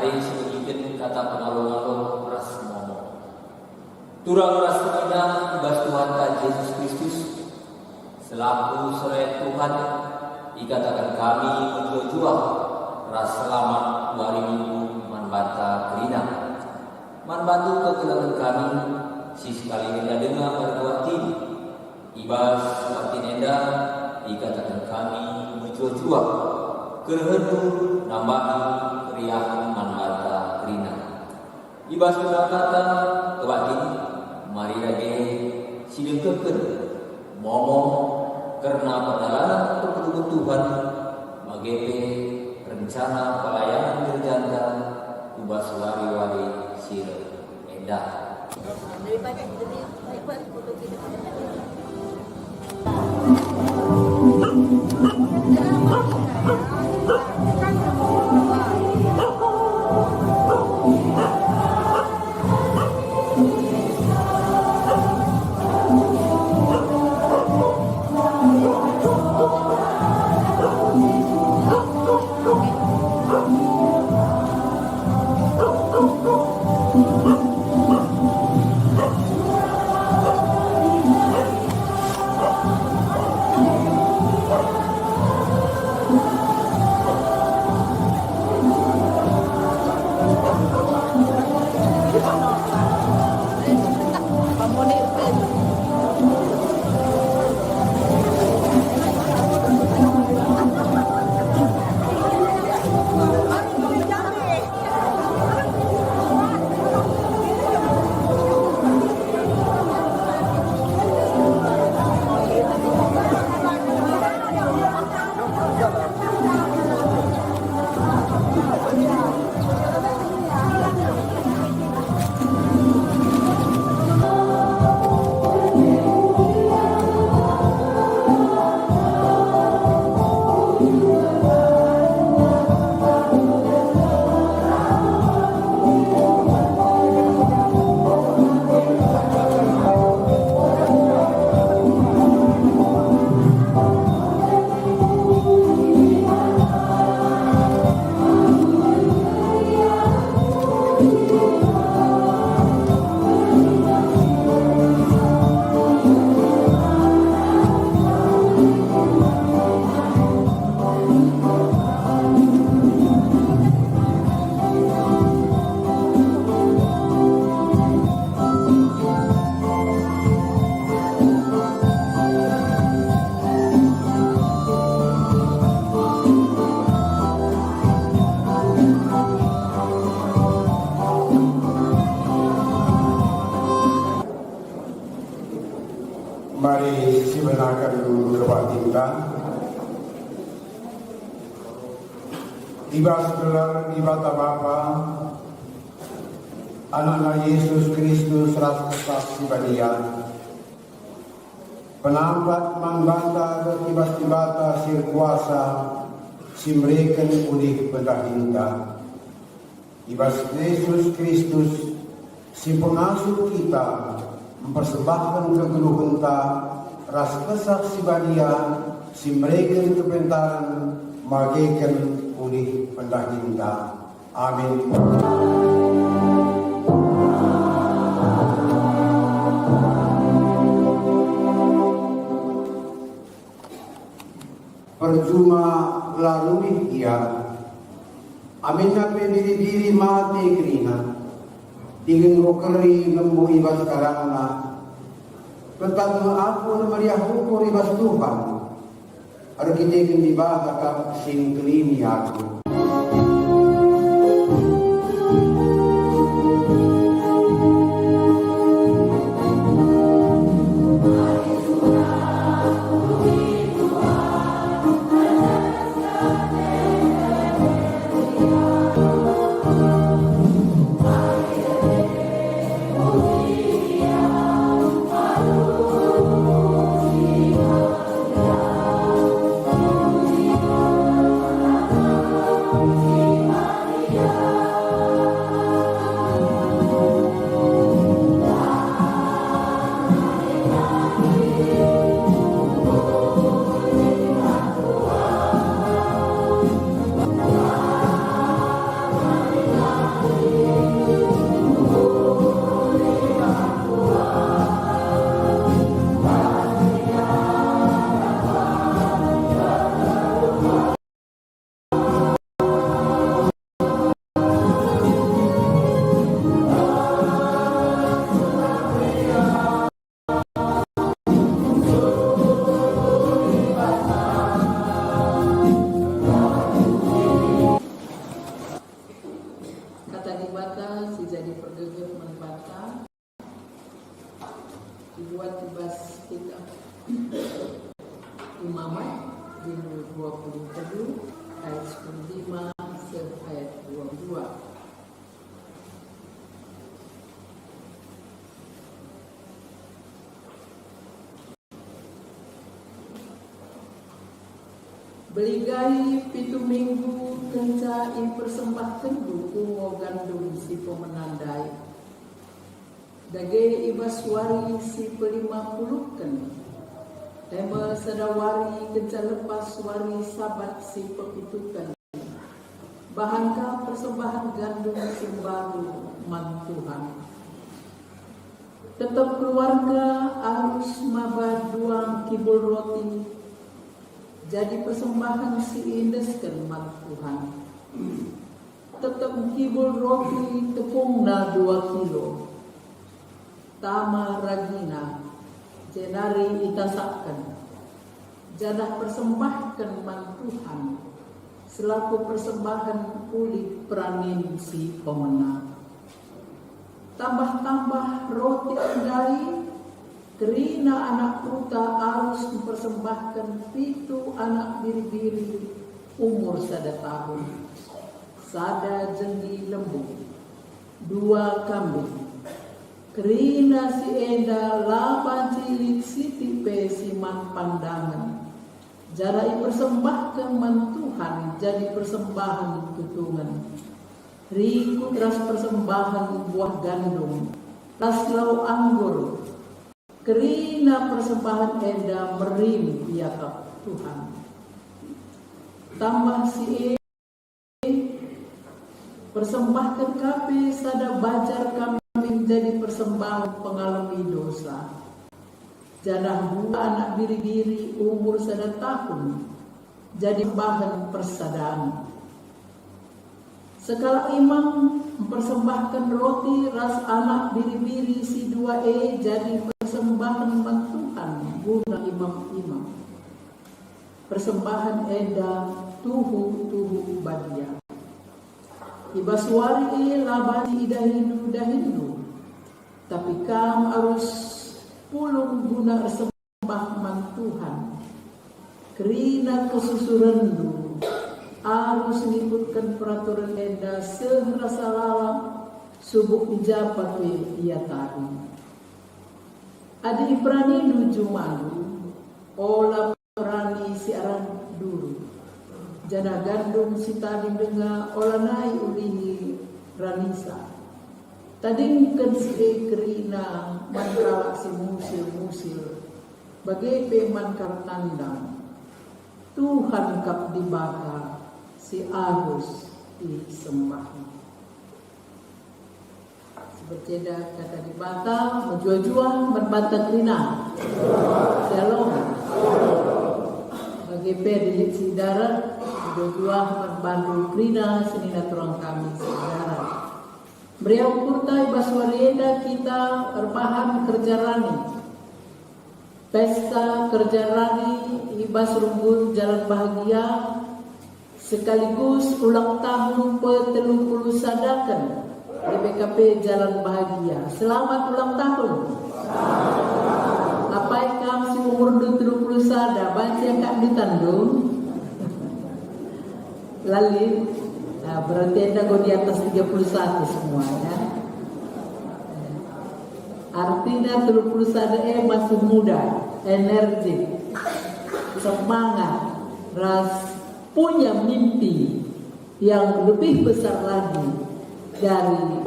mari sedikit kata pengalung-alung ras ngomong. Turang ras kita ibas Tuhan Yesus Kristus selaku sore Tuhan ikatakan kami menjual ras selamat 2 minggu manbata kerina manbantu kegelangan kami si sekali nenda dengar berbuat tim ibas seperti nenda ikatakan kami menjual kerhendu nambahi keriahan manbata kerina ibas kata kebatin mari lagi sidang keken momong karena perjalanan untuk Tuhan bagai rencana pelayanan berjanda ubah wari-wari sira endah daripada kita buat foto kita. Mari simenakan dulu kebatinkan ibas gelar ibata Bapa anak Yesus Kristus ras sibadian penampat mangbanta beribas ibata sir kuasa simreken udik pendahinta ibas Yesus Kristus si pengasuh kita mempersembahkan kegeluhenta ras kesak si badia si mereka kebentaran mageken ulih pendahinta. Amin. Percuma lalu ia amin nape diri mati kerina ingin rokeri lembu ibas karangna tetap mengaku meriah hukum ibas Tuhan ada kita ingin dibahagakan sing kelini aku dibuat di bas kita Imamat di 27 ayat 15 sampai ayat 22. Beligai pitu minggu kenca persembahkan ungo gandum si pemenandai. Dage ibas wari si pe-50 tema sadawari kenca lepas wari sabat si pepitukan. Bahanka persembahan gandum si baru man Tuhan. Tetap keluarga harus mabad duang kibul roti. Jadi persembahan si indeskan man Tuhan. Tetap kibul roti tepungna 2 kilo. Tama ragina jenari itasakan. Jadah persembahkan man Tuhan. Selaku persembahan kulit peranin si pemenang. Tambah-tambah roti andai. Kerina anak puta harus mempersembahkan 7 anak biri-biri umur 1 tahun. 1 jenggi lembu, 2 kambing. Kerina si enda 8 cilik si tipe si man pandangan. Jarai persembahkan man Tuhan jadi persembahan tutungan. Riku ras persembahan buah gandum, tas lau anggur. Kerina persembahan enda merim yakap Tuhan. Tambah si persembahkan kape sada bajar kambing jadi persembahan pengalami dosa. Jadah 2 anak biri-biri umur 1 tahun jadi bahan persadaan. Sekala imam mempersembahkan roti ras anak biri-biri si 2 jadi persembahan man Tuhan guna imam-imam. Persembahan enda tuhu badia. Ibaswari labani dahindu. Tapi kam harus pulung guna sembah man Tuhan. Kerina kesusurendu harus mengikutkan peraturan enda sehrasa lalam subuh ijabat ia tadi. Ada Ibrani 7 malu, olah perani si aran dulu. Jana gandum si tadi dengar olah naik ulihi ranisa. Tadi kan si kerina mankalak si musil. Bagai peman kartandang. Tuhan kap dibakar si harus disembah. Berbeda kata dibata, menjual-jual, berbata kerina. Shalom. Bagi pedi si darat, menjual, berbantu kerina, sini naturang kami si darat. Beriau kurtai baswarienda kita erbahan kerja rani. Pesta kerja rani, ibas rumbun jalan bahagia, sekaligus ulang tahun pe-30 sadakan. Di BKP Jalan Bahagia. Selamat ulang tahun. Apa ikam si umur 30 sada banci akak ditandung. Lalu berarti anda kau di atas 31 semuanya. Artinya 30 sada masih muda, energik, semangat, punya mimpi yang lebih besar lagi dari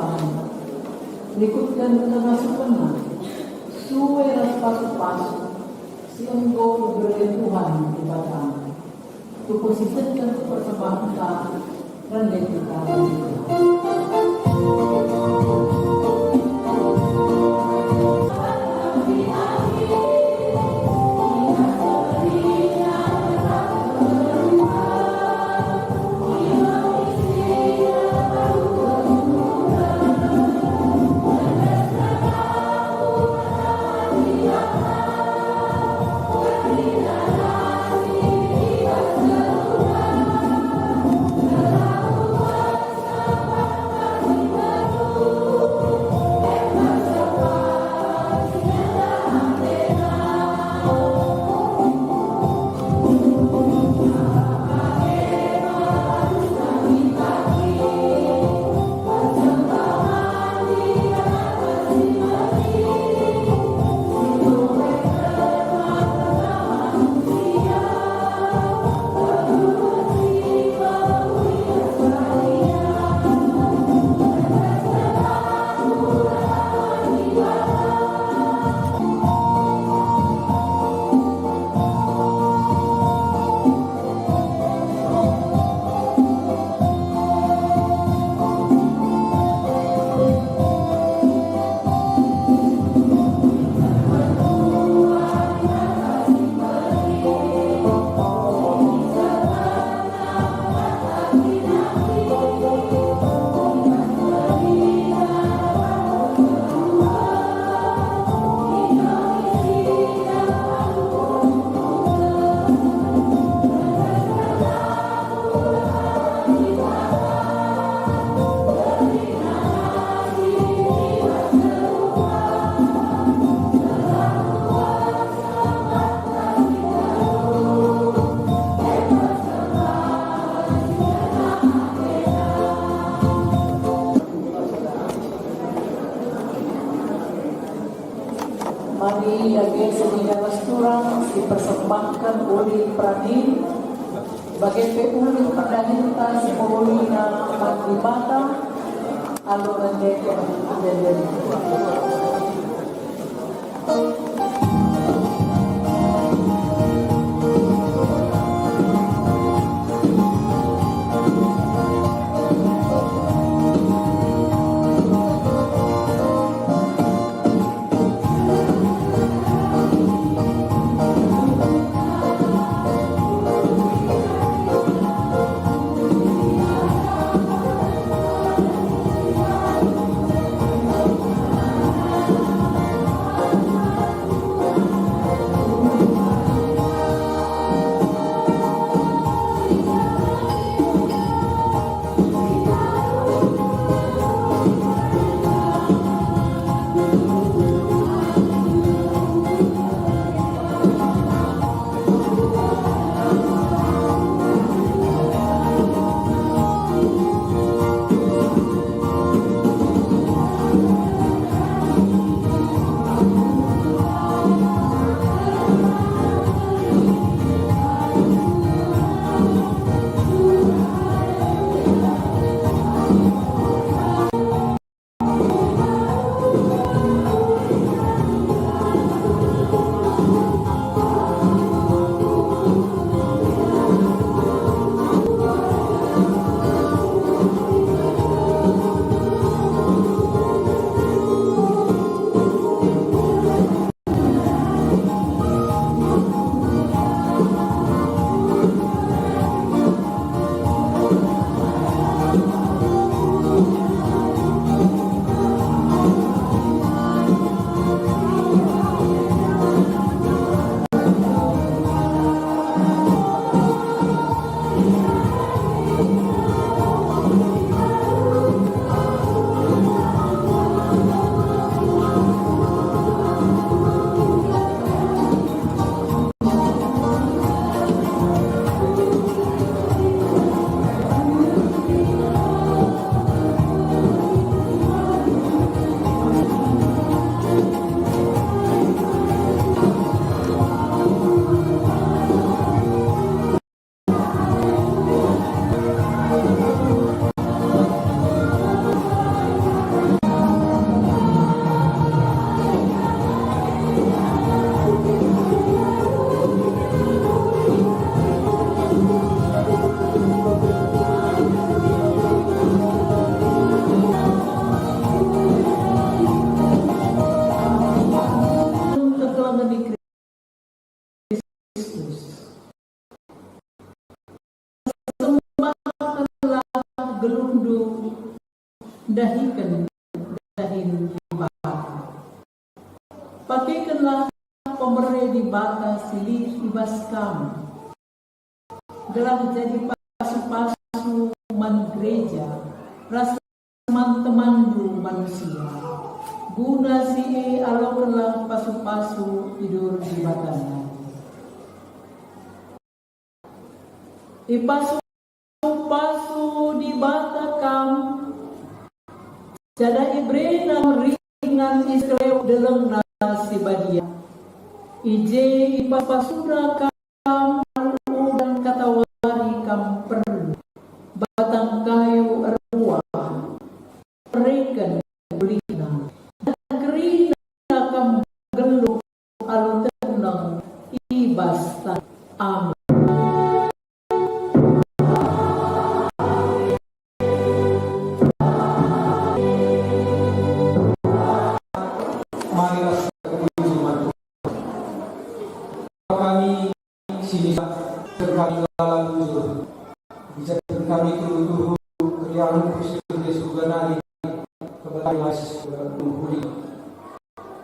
Tuhan. Berikutkan kemasukan suweras pasu-pasu sianggo beri Tuhan kepada posisikan persembahan rendah kita. Mari daging sedinya restoran dipersembahkan oleh Pradin sebagai peuli pendahinta semolina mati mata aluran deken dan dahikan dahin di bata. Pakaikanlah pemberi di bata silih ibas kamu. Gelah jadi pasu-pasu man gereja, rasa teman-teman manusia. Guna si alokanlah pasu-pasu tidur di batanya. Ipasu-pasu di bata kamu. Jada ibrena ringan Israel dalam nasi badia. Ije ipapasura kam dan katawari kam perlu. Batang kayu erua. Reken belina. Dan kerina kam geluk alu tenang ibas tan amin. Marilah kebersamaan kami sini kami lalang jujur bisa kami tuduh keriangan Kristus surga nari kebetulan menghuni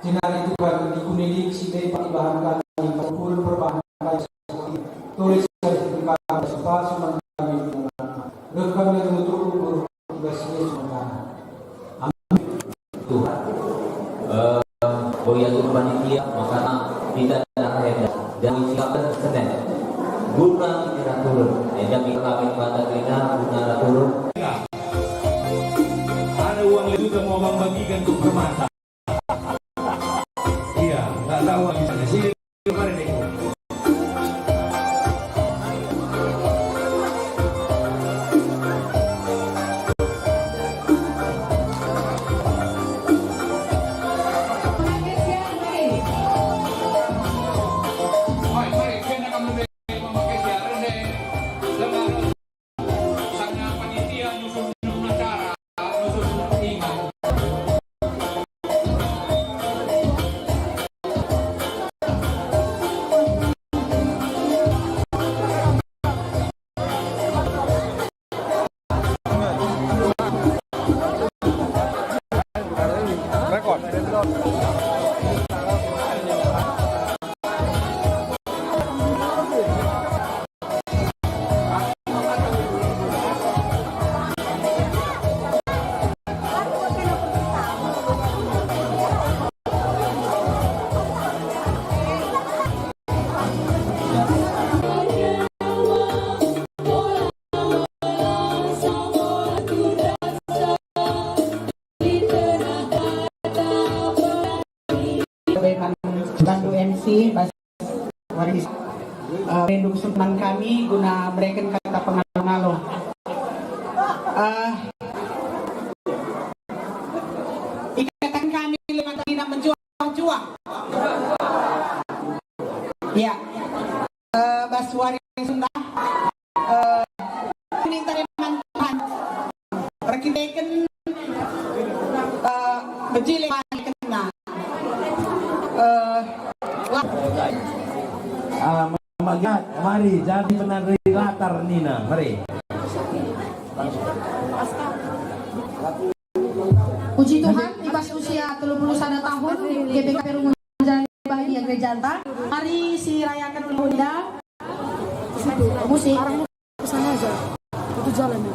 jenari Tuhan dikunilik si depan bahan kami berkumpul perbahan kami seperti tulisan kami sepatu kami rekam yang untuk ukur tugasnya sementara. Amin. Tuhan. Boya panitia makanan kita ada dan siapkan senen guna turun dan kami pada kita guna turun ada uang lebih juga mau membagikan untuk permata. Iya, nggak tahu di sana sini kemarin deh. Bantu MC waris reduk teman kami guna berikan kata pengalu-ngalu. Ikatan kami lewat tidak menjuang-juang. Ya, Baswari Sunda ini tariman Tuhan perkitakan berjilid kena. Mari jadi penari latar Nina, mari. Puji Tuhan, di pas usia 31 tahun GPKP Rungun Jalan Bahagia Gereja Anta. Mari si rayakan oleh Bunda. Musik. Kesana aja, itu jalannya.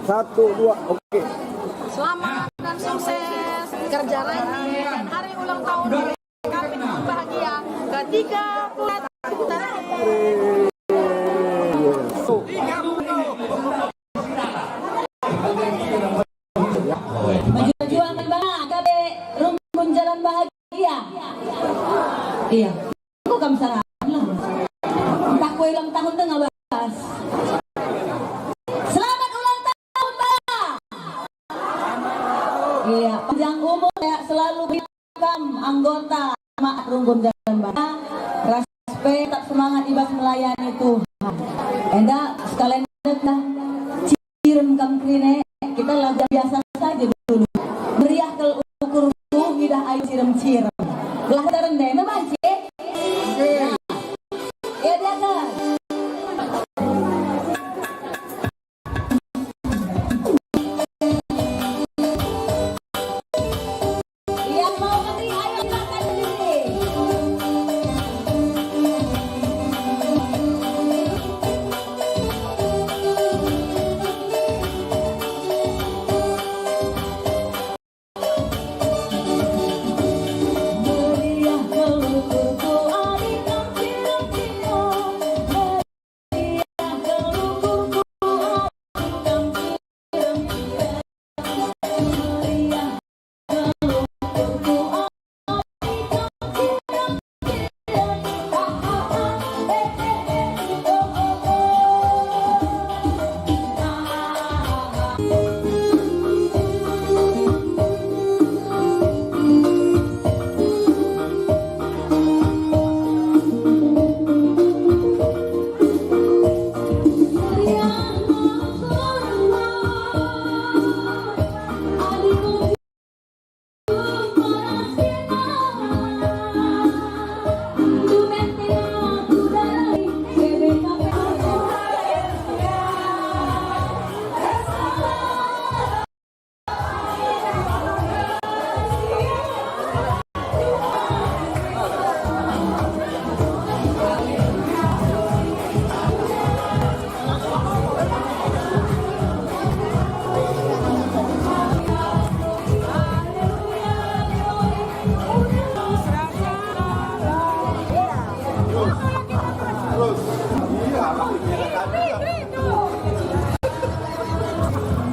1, 2, oke. Selamat dan sukses kerja Raini dan hari ulang tahun GBK Penuh Bahagia ke-30. Berjuang bang, KB rumpun jalan bahagia. Iya. Aku kamu salah. Entah kue ulang tahun tengah bahas. Selamat ulang tahun bang. Iya, panjang umur ya, selalu welcome anggota Mak Rumpun Jalan Bahagia. Respect, tetap semangat ibas melayani Tuhan. Enda sekalian dah cirim kamprine. Kita lagu biasa saja dulu. Meriah kalau ukur hidah ayu cirem-cirem. Belah terendeh nama cik. Ya dia kan. Yang mau ngerti ayo makan sendiri. Meriah kalau ukur adik cirem-cirem. Meriah kalau ukur adik cirem-cirem. Meriah kalau ukur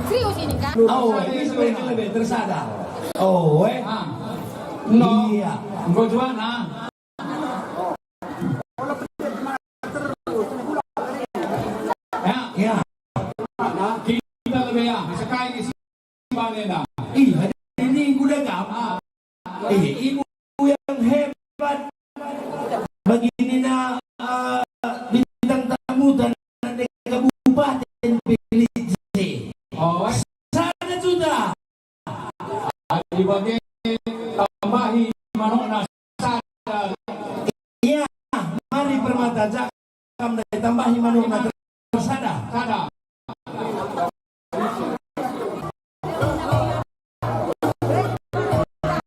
Serius ini kan? Oh, ini sebenarnya lebih tersadar. Oh, No. iya. Engkau jual nah. Ya. Kita lebih ya. Sekali di sini dah. Iya, ini ibu dagang. Ibu yang hebat. Begini na bintang tamu dan kabupaten Belize. Oh, Sana sudah. di bagian tambahi manok nasa. Iya, mari permata jakam dan tambahi manuk na tersada. Sada.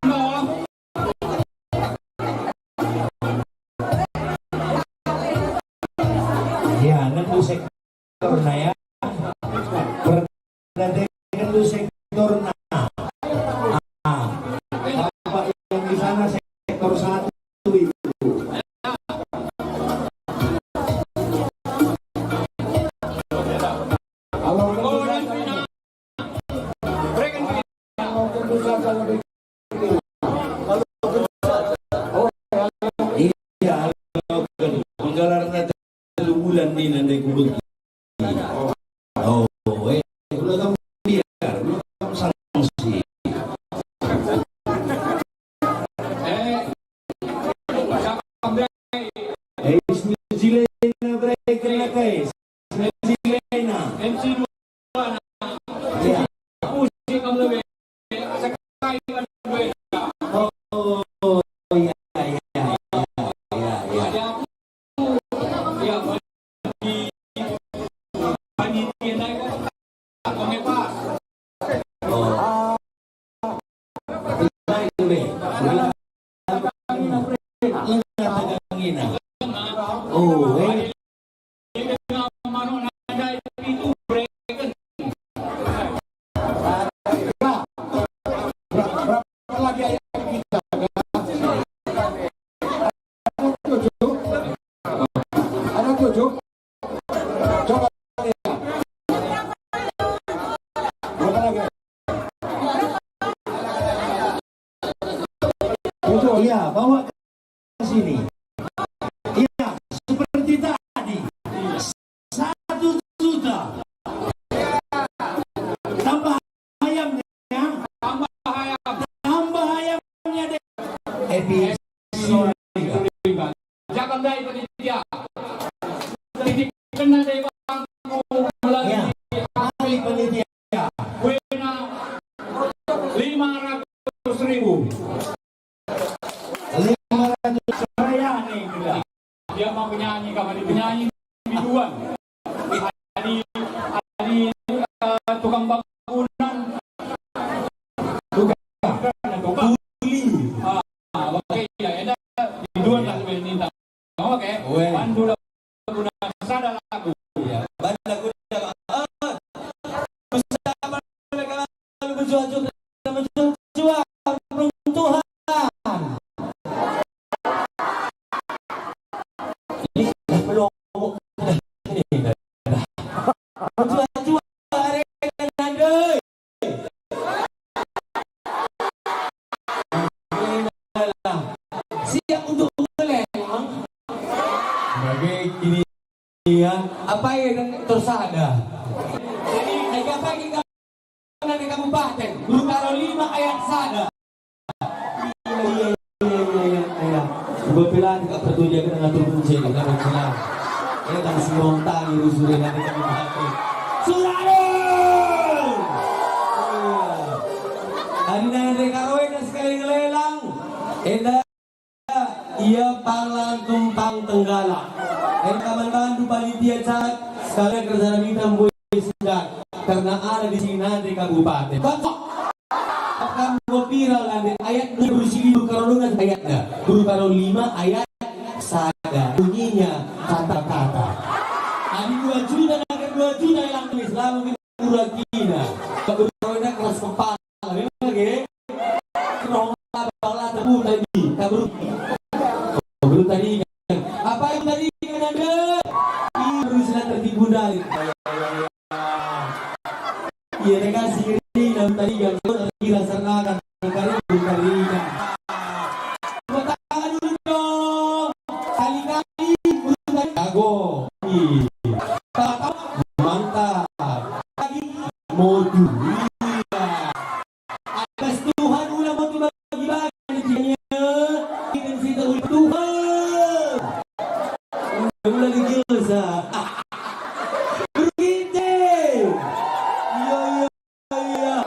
No. Ya, nentu sektor na ya. Nentu sektor na. Apa yang di sana sektor 1 itu. Oh, dan Pina. Berikan begini. Iya, menggalar na 3 bulan din na kubagi. Oh, ulah kamu biar, ulah kamu sanksi. New Zealand na break na guys. New Zealand na. MC dua na. Ya. Pusing ang lebih. Sekali kan lebih. Oh, ya. Ada aku. Ya, bagi panitia naik aku ngepas. Oh. Baik, Bre. Oh, sini. Iya, seperti tadi. 1 juta. Tambah ayamnya. Tambah ayamnya deh. Episode 3. Jangan dari panitia. Titik kena dari bangku melalui Ya, ahli panitia. Buena 500.000. 500 Saya nih bilang. Dia mau penyanyi kamar penyanyi biduan. Ada tukang bangunan. Tukang kuli. oke ya ada biduan lah sebenarnya minta. Oke. Pandu guna sada lagu. Ya, banda kuda. Bersama mereka lalu berjuang Tuhan. Ini belum berjuang hari andai. Siap untuk melelang. Sebagai ini ya, apa yang tersada? Jadi, apa kita dari kabupaten, Guru Karo 5 ayat sada. Iya. Kebetulan kita bertujuan dengan turunci dengan berjalan. Ini kan semontan itu sudah dari kabupaten. Sudah. Hari nanti karoy dan sekali ngelelang. Endah. Ia palang tumpang tenggala. Kawan-kawan di panitia cat sekalian kerjaan kita membuat sidang karena ada di sini nanti kabupaten. Kocok. Akan viral nanti ayat bersih Guru Karo dengan ayatnya. Guru Karo 5 ayat sada bunyinya kata-kata. Ada 2 juta dan 2 juta yang Islam mungkin Urakina. Guru Karo ini keras kepala. Ini lagi. Kerong bala tebu tadi. Kabur. Guru tadi apa yang tadi kan Anda? Ini berusaha tertipu dari. Iya kasih ini dan tadi yang kira sernakan kali. Tangan dulu dong. Kali-kali berusaha jago. Tahu mantap. Lagi modu. Atas Tuhan ulah mau bagi-bagi dengan kita Tuhan. Ulah digilsa. Berginting. Iya.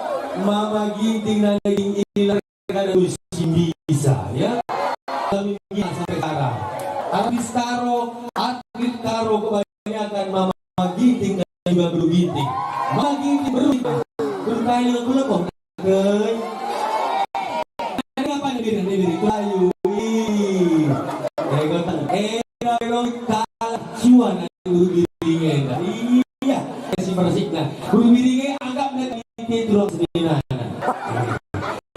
Mama ginting dan daging ini kada bisa ya. Kami sampai sekarang. Habis atlet karo kebanyakan mama ginting dan juga guru ginting. Mama ginting berkali dengan gula kok. Ini apa nih biri kulayu. Kalah ciuan guru biringnya. Iya, kasih persikna. Guru biringnya anggap nanti turang sendiri.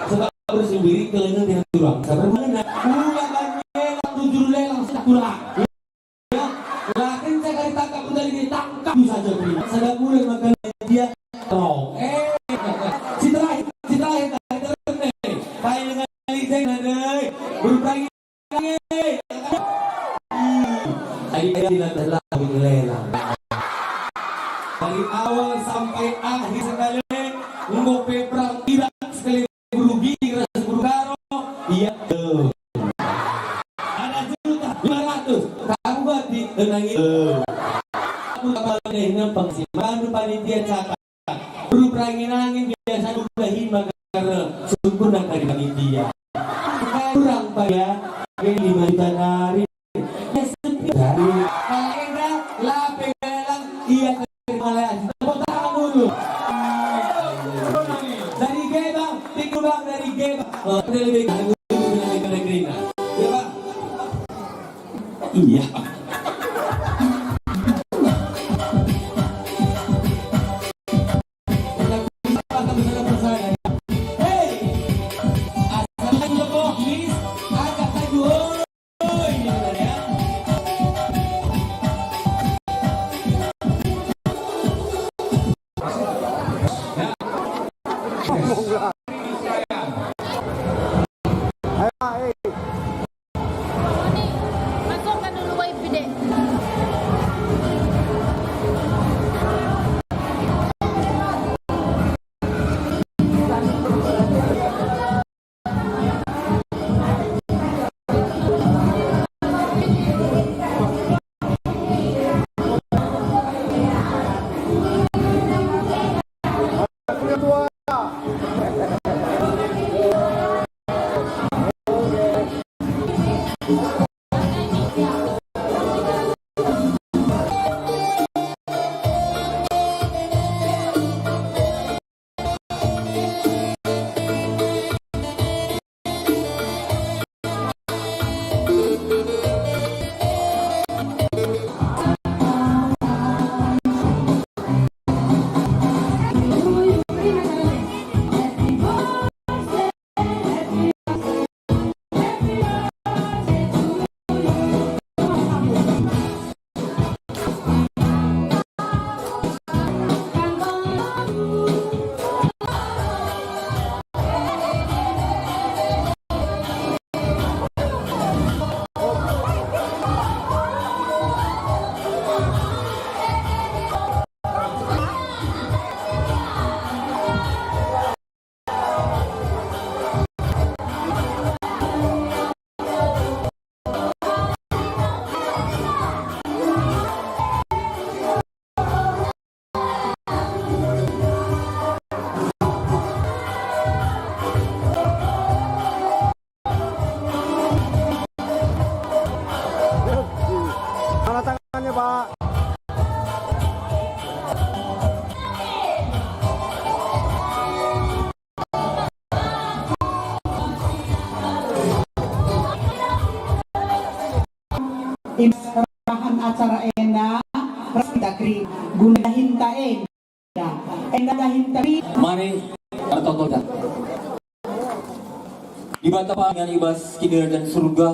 Sebab harus sendiri kelihatan dengan turang. Sabar mana? Ulah banyak 7 lelang kurang. Ya, lakin saya kali tangkap udah ditangkap saja beri. Saya mulai makan dia tolong. Si terakhir kayak dengan saya nadai berpagi. Tadi tidak telah lelang. Dari awal sampai akhir sekali ngopi perang tidak sekali berugi rasa Guru Karo iya tuh ada 1.500.000 kamu berarti tenang itu aku kapal dengan pengsiman panitia catat guru perangin-angin biasa udah hima karena sempurna dari panitia kurang pak ya ini 5 juta dari dari kainda lapeng dalam iya kemalayan tepuk tangan dulu dari Gebang tikubang dari Gebang lebih negeri ya pak iya Bahan acara enda Rasidakri guna hinta enda hinta Mari Toto dah. Di Batapa dengan ibas kidera dan surga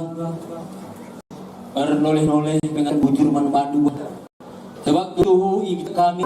noleh-noleh dengan bujur mandu. Sebab tuhu kami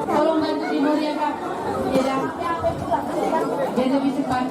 Tolong bantu timur ya Kak. Ya. Biar lebih cepat.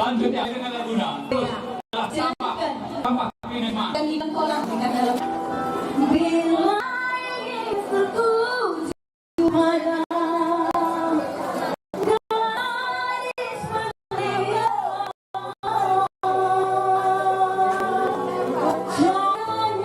Lanjut ya dengan laguna. Sampah ini mah. Dan di kolam dengan dalam. Bila ingin tertuju pada gadis manis, jangan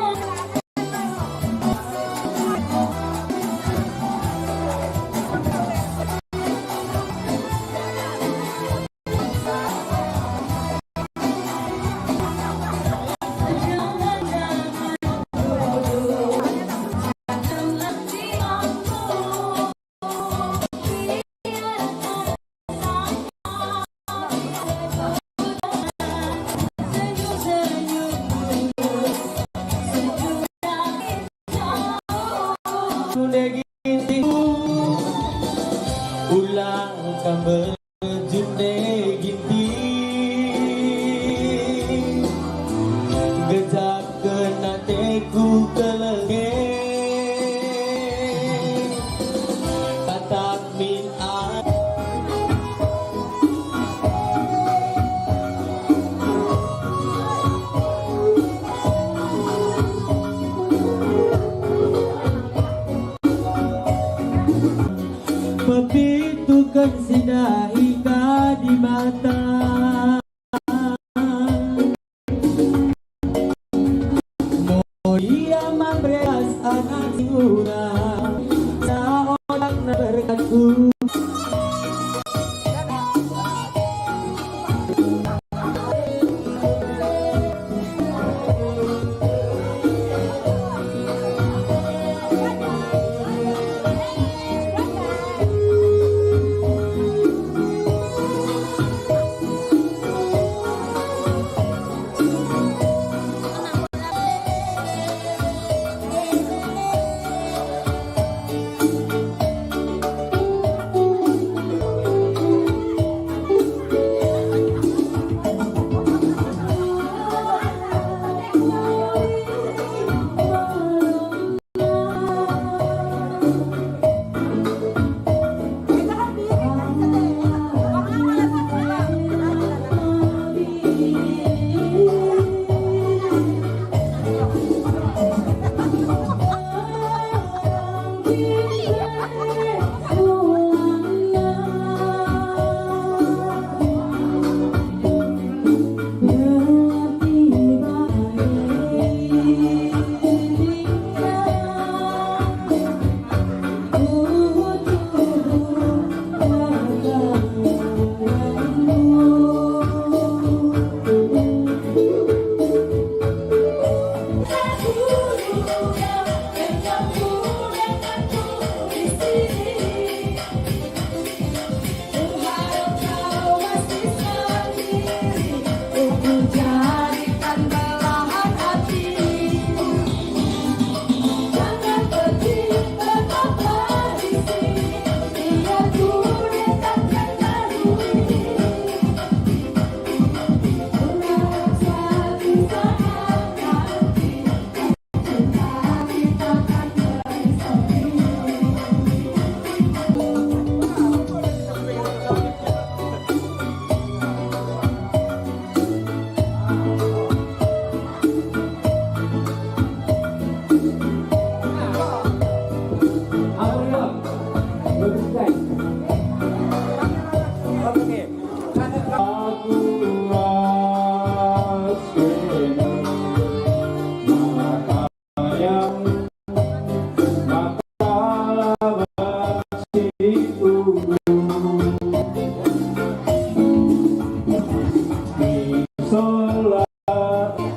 sholat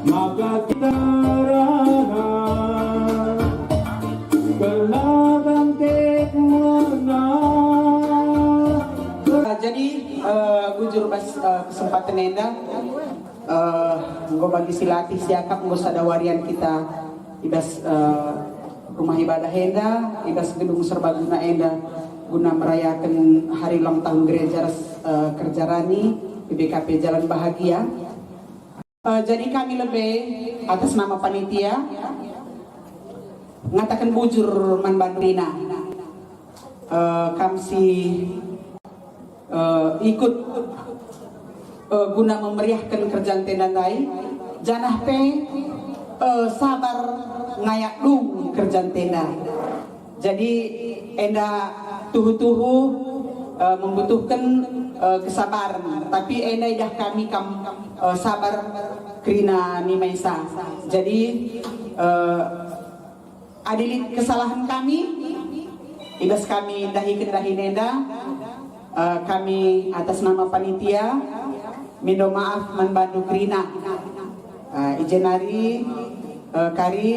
maka kita rahat berlagang tekuna. Jadi bujur bas kesempatan enda gue bagi silatih siakap gue sadawarian kita ibas rumah ibadah enda ibas gedung serbaguna enda guna merayakan hari ulang tahun gereja Kerjarani BBKP Jalan Bahagia. Jadi kami lebih atas nama panitia mengatakan bujur manbandrina kami ikut guna memeriahkan kerjaan tendandai janah pe sabar ngayak dung kerjaan tenda. Jadi enda tuhu-tuhu membutuhkan kesabaran, tapi enda dah kami sabar krina ni maisa. Jadi adilit kesalahan kami ibas kami dahi nenda. Kami atas nama panitia minta maaf manbandu krina ijenari kari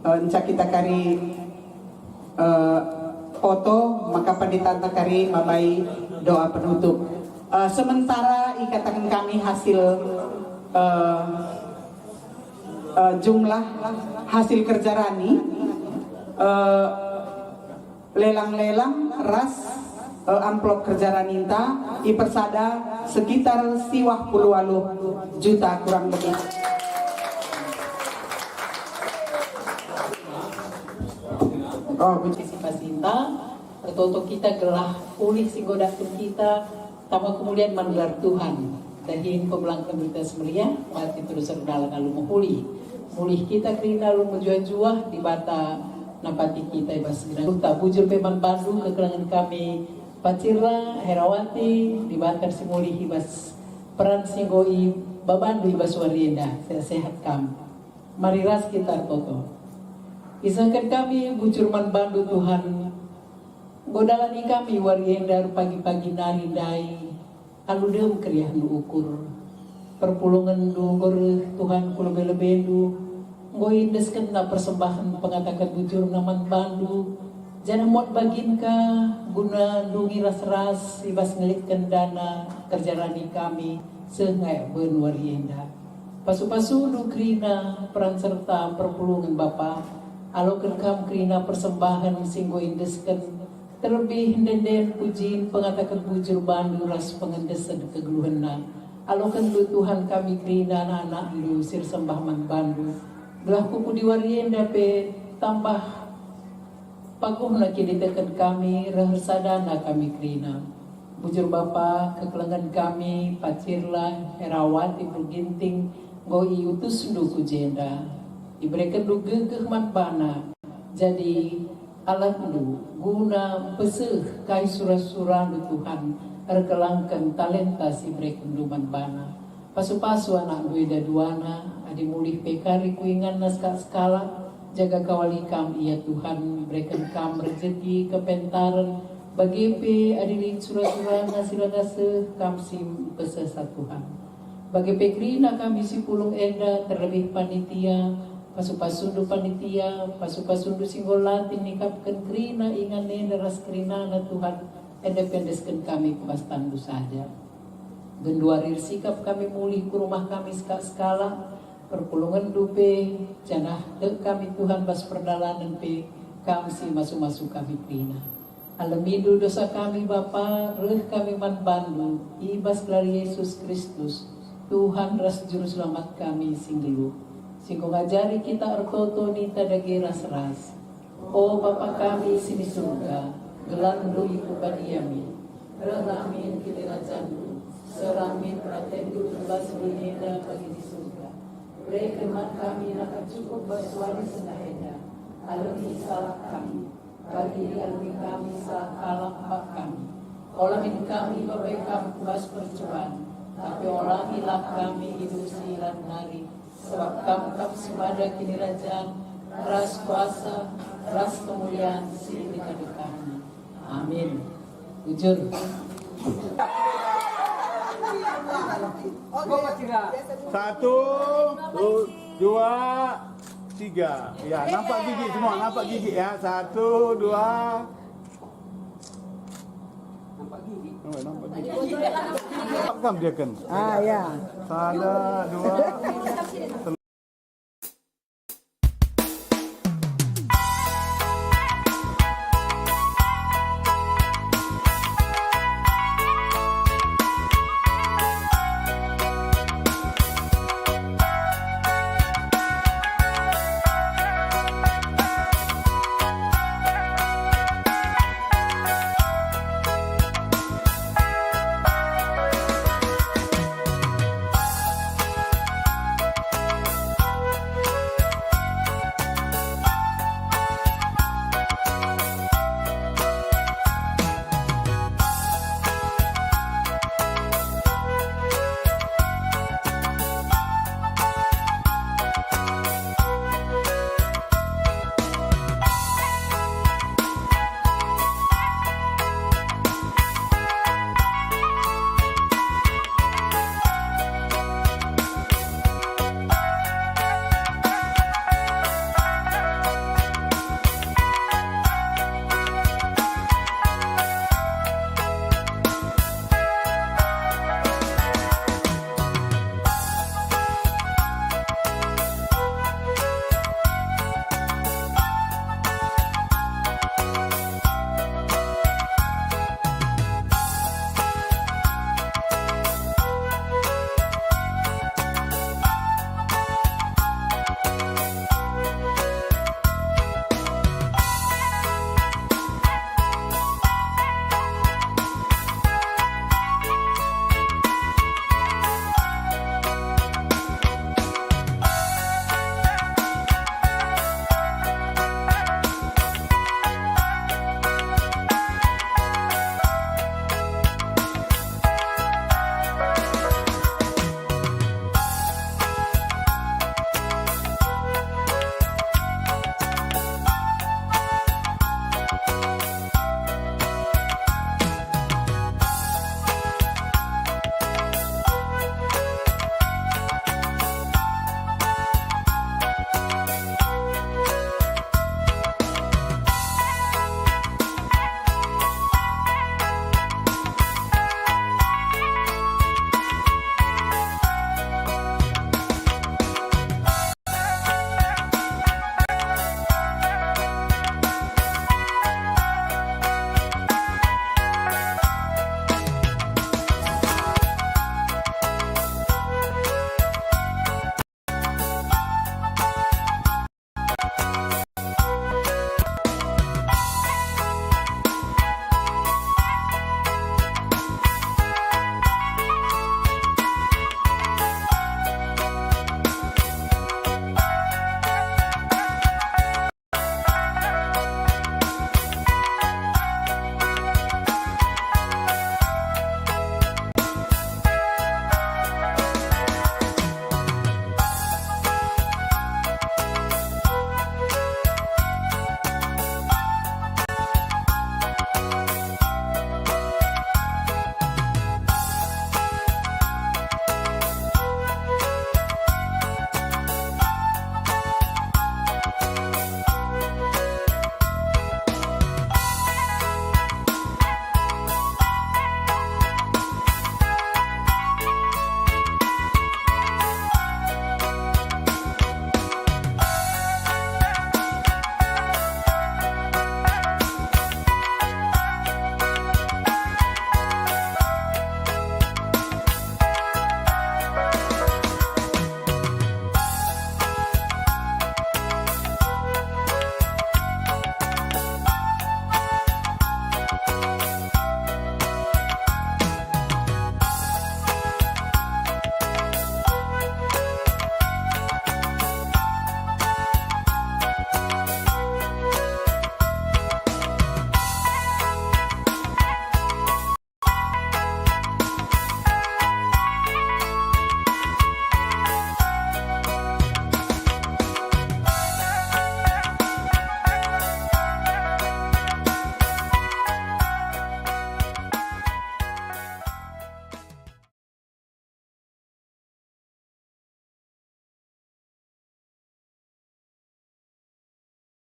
encak kita kari foto maka pendeta kari mabai doa penutup. Sementara ikatakan kami hasil jumlah hasil Kerjarani lelang-lelang ras amplop Kerjaraninta ipersada sekitar siwah 10 juta kurang lebih. Partisipasi untuk kita gelah pulih singgodatun kita tambah kemudian menggelar Tuhan dahin pembelangkan kita semelia mati terus serdalan lalu mulih kita kerina lalu menjuah-juah di bata napati kita ibas segera bujur peman Bandung kekurangan kami Pacira Herawati dibakar simuli hibas peran singgoi babandu hibas warienda sehat kam mariras kita toto isahkan kami bujur man bandu Tuhan godalani kami warienda pagi-pagi nari dai aludem kriah nu ukur perpulungan dugur Tuhan kulo belebendu ngoi indeskan na persembahan pengatakan bujur naman bandu jangan mod bagin ka guna dungi ras-ras ibas ngelitkan dana Kerjarani kami sengai ben warienda pasu-pasu du krina peran serta perpulungan Bapa alokan kam krina persembahan singgo indeskan terlebih denden pujin pengatakan bujur bandu ras pengendesan kegeluhena alokan du Tuhan kami krina anak lu sir sembah man bandu belah kuku di warienda pe tambah paguh lagi ditekan kami rehersadana kami krina bujur Bapa kekelengan kami Pacirlah Herawati Berginting ngoi utus duku jenda diberikan du gegeh manbana jadi alat du guna peseh kai surah-surah du Tuhan erkelangkan talenta si berikan du manbana pasu-pasu anak duida duana adi mulih pekari kuingan naskah skala jaga kawali kami ya Tuhan berikan kami rezeki kepentaran bagi pe adilin surah-surah nasiradase kami sim pesesa Tuhan bagi pekrina kami si pulung enda terlebih panitia pasu-pasundu panitia pasu-pasundu singgolatin nikapkan krina ingan enda ras krina na Tuhan enda pendeskan kami kepastandu saja genduarir sikap kami mulih ke rumah kami skala perpulungan dupe janah dek kami Tuhan bas perdalanan pe kami si masuk-masuk kami krina alamidu dosa kami Bapa reh kami man bandu ibas gelari Yesus Kristus Tuhan ras juru selamat kami singgelu singgo ngajari kita ertoto nita dagi ras-ras oh Bapa kami sini surga gelar du iku badiami reramin kitirajandu seramin pratendu terbas belinda bagi di surga beri kemat kami akan cukup bersuara senahenda alami salah kami bagi alami kami salah kalah pak kami olamin kami berbekam kubas percobaan tapi olamilah kami hidup silan hari sebab kamu sebada kini rajaan ras kuasa ras kemuliaan si dekatnya amin bujur Satu, dua, tiga. Ya, nampak gigi semua, nampak gigi ya. Satu, dua. Nampak gigi. Oh, nampak gigi. Nampakkan dia kan? Ah ya. Satu, dua.